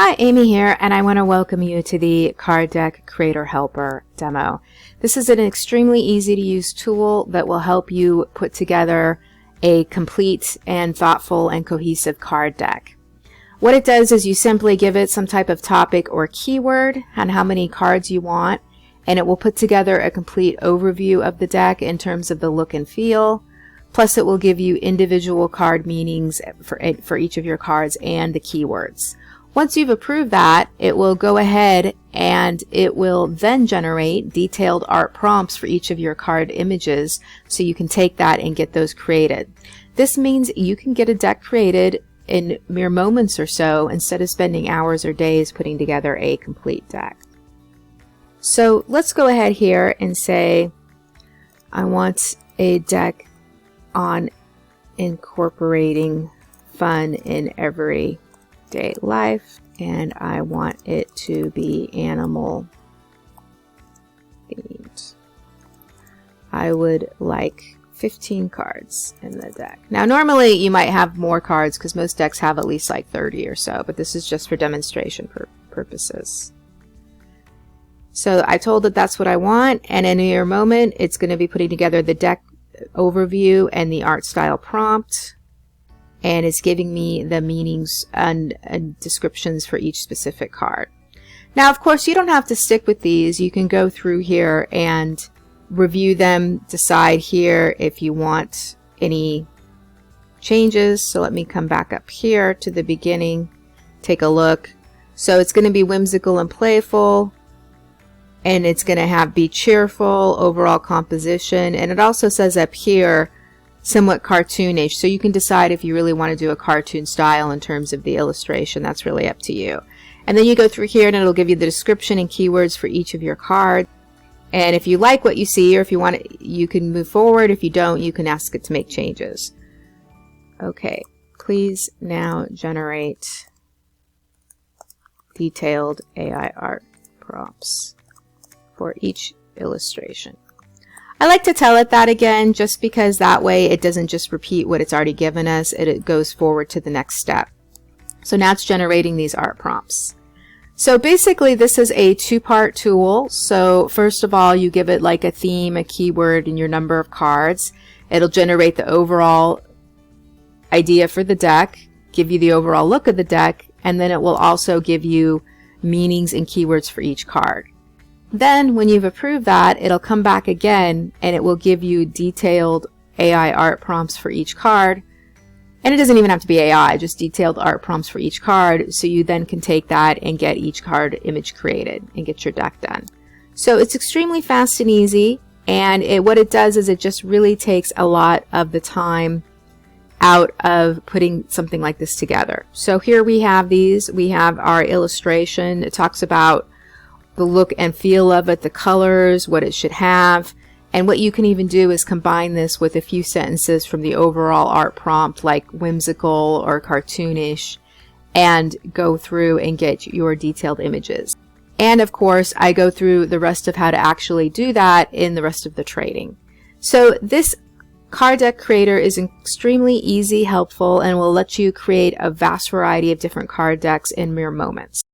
Hi, Amy here, and I want to welcome you to the Card Deck Creator Helper demo. This is an extremely easy to use tool that will help you put together a complete and thoughtful and cohesive card deck. What it does is you simply give it some type of topic or keyword and how many cards you want, and it will put together a complete overview of the deck in terms of the look and feel. Plus it will give you individual card meanings for each of your cards and the keywords. Once you've approved that, it will go ahead and it will then generate detailed art prompts for each of your card images, so you can take that and get those created. This means you can get a deck created in mere moments or so instead of spending hours or days putting together a complete deck. So let's go ahead here and say I want a deck on incorporating fun in everyday life, and I want it to be animal themed. I would like 15 cards in the deck. Now normally you might have more cards because most decks have at least like 30 or so, but this is just for demonstration purposes. So I told it that's what I want, and in a moment it's going to be putting together the deck overview and the art style prompt, and it's giving me the meanings and descriptions for each specific card. Now of course you don't have to stick with these. You can go through here and review them, decide here if you want any changes. So let me come back up here to the beginning, take a look. So it's going to be whimsical and playful, and it's going to be cheerful overall composition, and it also says up here somewhat cartoonish, so you can decide if you really want to do a cartoon style in terms of the illustration. That's really up to you. And then you go through here and it'll give you the description and keywords for each of your cards, and if you like what you see or if you want it, you can move forward. If you don't, you can ask it to make changes. Okay, please now generate detailed AI art prompts for each illustration. I like to tell it that again just because that way it doesn't just repeat what it's already given us, it goes forward to the next step. So now it's generating these art prompts. So basically this is a two-part tool. So first of all, you give it like a theme, a keyword, and your number of cards. It'll generate the overall idea for the deck, give you the overall look of the deck, and then it will also give you meanings and keywords for each card. Then when you've approved that, it'll come back again and it will give you detailed AI art prompts for each card. And it doesn't even have to be AI, just detailed art prompts for each card, so you then can take that and get each card image created and get your deck done. So it's extremely fast and easy, and what it does is it just really takes a lot of the time out of putting something like this together. So here we have these. We have our illustration. It talks about the look and feel of it, the colors, what it should have, and what you can even do is combine this with a few sentences from the overall art prompt, like whimsical or cartoonish, and go through and get your detailed images. And of course I go through the rest of how to actually do that in the rest of the training. So this Card Deck Creator is extremely easy, helpful, and will let you create a vast variety of different card decks in mere moments.